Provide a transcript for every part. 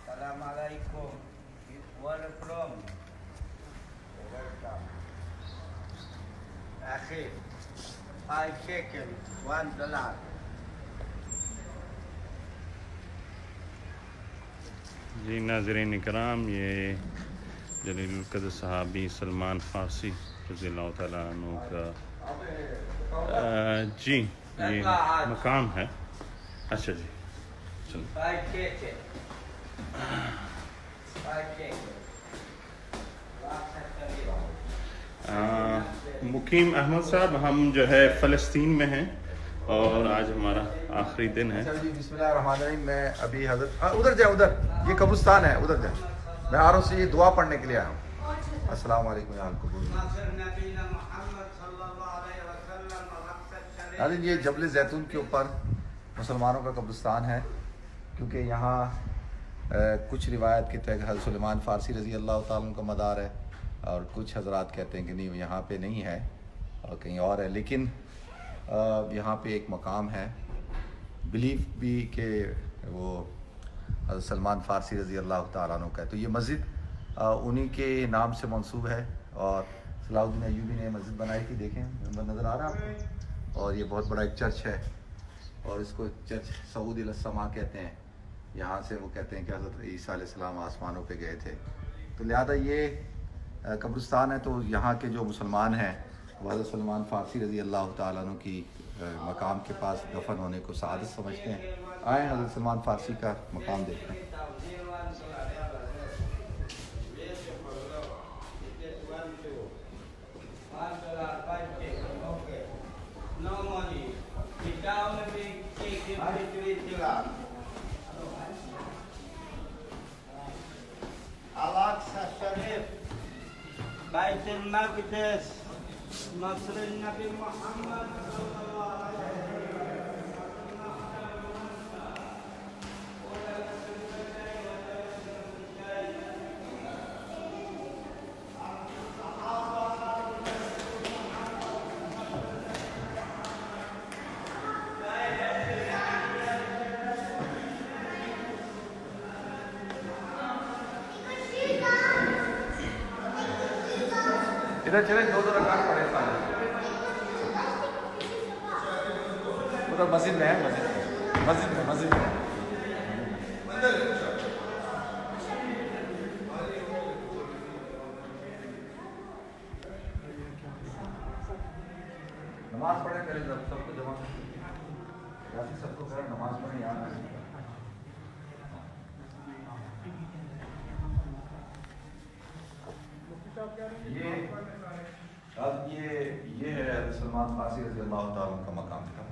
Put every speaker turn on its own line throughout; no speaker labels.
Assalamualaikum. Welcome. Welcome. Akhi, 5 shekels, $1.
جی ناظرین اکرام، یہ جلیل القدر صحابی سلمان فارسی رضی اللہ تعالیٰ عنہ کا جی یہ مقام ہے. اچھا جی چلو.
5 shekels. 5 shekels.
مقیم احمد صاحب، ہم جو ہے فلسطین میں ہیں اور آج ہمارا آخری دن ہے.
جی بسم اللہ الرحمن الرحیم. میں ابھی حضرت ادھر جائیں، ادھر یہ قبرستان ہے، ادھر جائیں. میں آ رہا ہوں سے یہ دعا پڑھنے کے لیے آیا ہوں. السلام علیکم یا حضرت. یہ جبل زیتون کے اوپر مسلمانوں کا قبرستان ہے، کیونکہ یہاں کچھ روایت کے تحت حضرت سلیمان فارسی رضی اللہ تعالیٰ عنہ کا مدار ہے، اور کچھ حضرات کہتے ہیں کہ نہیں یہاں پہ نہیں ہے اور کہیں اور ہے. لیکن یہاں پہ ایک مقام ہے، بلیف بھی کہ وہ حضرت سلمان فارسی رضی اللہ تعالیٰ عنہ کا ہے. تو یہ مسجد انہی کے نام سے منسوب ہے، اور صلاح الدین ایوبی نے مسجد بنائی تھی. دیکھیں نظر آ رہا ہے آپ کو، اور یہ بہت بڑا ایک چرچ ہے، اور اس کو چرچ سعود السماء کہتے ہیں. یہاں سے وہ کہتے ہیں کہ حضرت عیسیٰ علیہ السلام آسمانوں پہ گئے تھے. تو لہذا یہ قبرستان ہے. تو یہاں کے جو مسلمان ہیں وہ حضرت سلمان فارسی رضی اللہ تعالیٰ عنہ کی مقام کے پاس دفن ہونے کو سعادت سمجھتے ہیں. آئیں حضرت سلمان فارسی کا مقام دیکھتے ہیں.
Al-Aqsa Sharif, Bait al-Maqdis, Masr al-Nabi Muhammad sallallahu alaihi
ادھر چلے دو رکعت پڑھے سارے. ادھر مسجد میں ہے، مسجد میں نماز پڑھیں. پہلے سب کو جمع کریں، سب کو کریں نماز پڑھیں. یاد رکھیں یہ ہے حضرت سلمان فارسی رضی اللہ تعالیٰ عنہ کا مقام تھا.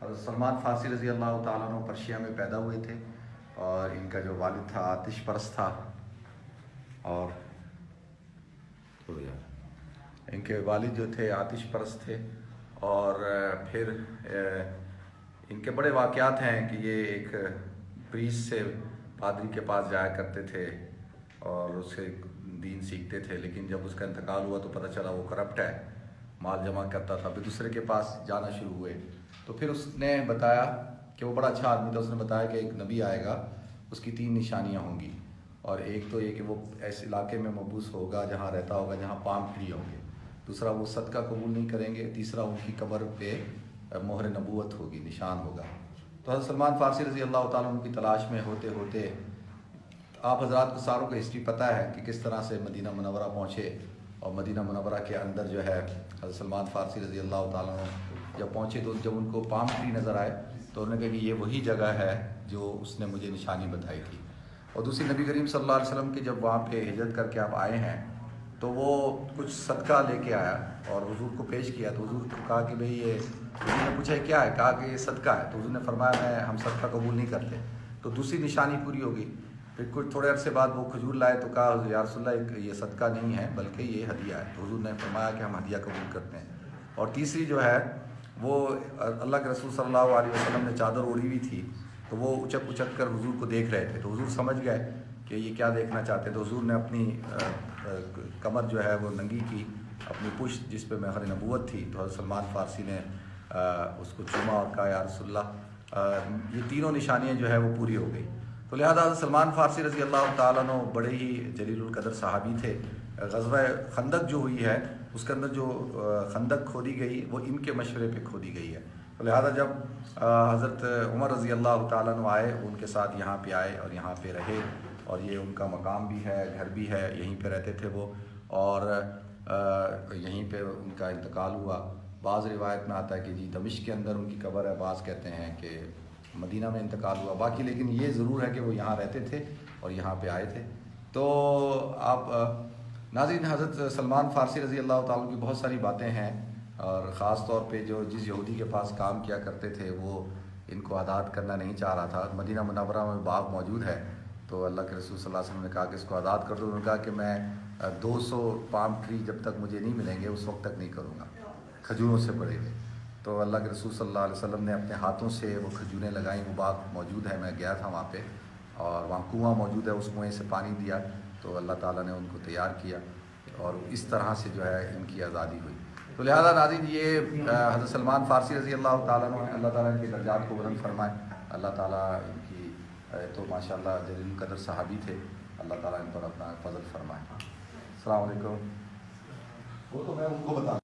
حضرت سلمان فارسی رضی اللہ تعالیٰ عنہ پرشیا میں پیدا ہوئے تھے، اور ان کا جو والد تھا آتش پرست تھا، اور ان کے والد جو تھے آتش پرست تھے. اور پھر ان کے بڑے واقعات ہیں کہ یہ ایک پریسٹ سے پادری کے پاس جایا کرتے تھے اور اس سے دین سیکھتے تھے. لیکن جب اس کا انتقال ہوا تو پتہ چلا وہ کرپٹ ہے، مال جمع کرتا تھا. پھر دوسرے کے پاس جانا شروع ہوئے. تو پھر اس نے بتایا کہ وہ بڑا اچھا آدمی تھا. اس نے بتایا کہ ایک نبی آئے گا، اس کی 3 نشانیاں ہوں گی. اور ایک تو یہ کہ وہ ایسے علاقے میں مبعوث ہوگا جہاں رہتا ہوگا جہاں پام ٹری ہوں گے. دوسرا وہ صدقہ قبول نہیں کریں گے. تیسرا ان کی قبر پہ مہر نبوت ہوگی، نشان ہوگا. تو حضرت سلمان فارسی رضی اللہ تعالیٰ عنہ کی تلاش میں ہوتے ہوتے آپ حضرات کو ساروں کا ہسٹری پتہ ہے کہ کس طرح سے مدینہ منورہ پہنچے. اور مدینہ منورہ کے اندر جو ہے حضرت سلمان فارسی رضی اللہ تعالیٰ عنہ جب پہنچے تو جب ان کو پام ٹری نظر آئے تو انہوں نے کہا کہ یہ وہی جگہ ہے جو اس نے مجھے نشانی بتائی تھی. اور دوسری نبی کریم صلی اللہ علیہ وسلم کی جب وہاں پہ ہجرت کر کے آپ آئے ہیں تو وہ کچھ صدقہ لے کے آیا اور حضور کو پیش کیا. تو حضور کو کہا کہ بھئی یہ، حضور نے پوچھا کیا ہے، کہا کہ یہ صدقہ ہے. تو حضور نے فرمایا ہم صدقہ قبول نہیں کرتے. تو دوسری نشانی پوری ہوگی. پھر کچھ تھوڑے عرصے بعد وہ کھجور لائے تو کہا یا رسول اللہ یہ صدقہ نہیں ہے بلکہ یہ ہدیہ ہے. تو حضور نے فرمایا کہ ہم ہدیہ قبول کرتے ہیں. اور تیسری جو ہے وہ اللہ کے رسول صلی اللہ علیہ وسلم نے چادر اوڑھی ہوئی تھی تو وہ اچک اچک کر حضور کو دیکھ رہے تھے. تو حضور سمجھ گئے کہ یہ کیا دیکھنا چاہتے. تو حضور نے اپنی کمر جو ہے وہ ننگی کی اپنی پشت جس پہ مہر نبوت تھی، تو حضرت سلمان فارسی نے اس کو چوما اور کہا یا رسول اللہ، یہ تینوں نشانیاں جو ہے وہ پوری ہو گئی۔ تو لہذا حضرت سلمان فارسی رضی اللہ تعالیٰ عنہ بڑے ہی جلیل القدر صحابی تھے۔ غزوہ خندق جو ہوئی ہے اس کے اندر جو خندق کھودی گئی وہ ان کے مشورے پہ کھودی گئی ہے۔ تو لہذا جب حضرت عمر رضی اللہ تعالیٰ عنہ آئے، ان کے ساتھ یہاں پہ آئے اور یہاں پہ رہے، اور یہ ان کا مقام بھی ہے، گھر بھی ہے، یہیں پہ رہتے تھے وہ، اور یہیں پہ ان کا انتقال ہوا۔ بعض روایت میں آتا ہے کہ جی دمشق کے اندر ان کی قبر ہے، بعض کہتے ہیں کہ مدینہ میں انتقال ہوا، باقی لیکن یہ ضرور ہے کہ وہ یہاں رہتے تھے اور یہاں پہ آئے تھے۔ تو آپ ناظرین، حضرت سلمان فارسی رضی اللہ تعالیٰ کی بہت ساری باتیں ہیں، اور خاص طور پہ جو جس یہودی کے پاس کام کیا کرتے تھے وہ ان کو آزاد کرنا نہیں چاہ رہا تھا۔ مدینہ منورہ میں باغ موجود ہے، تو اللہ کے رسول صلی اللہ علیہ وسلم نے کہا کہ اس کو آزاد کر دو۔ انہوں نے کہا کہ میں 200 پام ٹری جب تک مجھے نہیں ملیں گے اس وقت تک نہیں کروں گا، کھجوروں سے بڑے گئے۔ تو اللہ کے رسول صلی اللہ علیہ وسلم نے اپنے ہاتھوں سے وہ کھجوریں لگائیں، وہ باغ موجود ہے، میں گیا تھا وہاں پہ، اور وہاں کنواں موجود ہے، اس کنویں سے پانی دیا، تو اللہ تعالیٰ نے ان کو تیار کیا، اور اس طرح سے جو ہے ان کی آزادی ہوئی۔ تو لہذا ناظرین، یہ حضرت سلمان فارسی رضی اللہ تعالیٰ عنہ، اللہ تعالیٰ ان کے درجات کو بلند فرمائے، اللہ تعالیٰ ان کی تو ماشاء اللہ جلیل القدر صحابی تھے، اللہ تعالیٰ ان پر اپنا فضل فرمائے۔ السلام علیکم۔ وہ تو میں ان کو بتا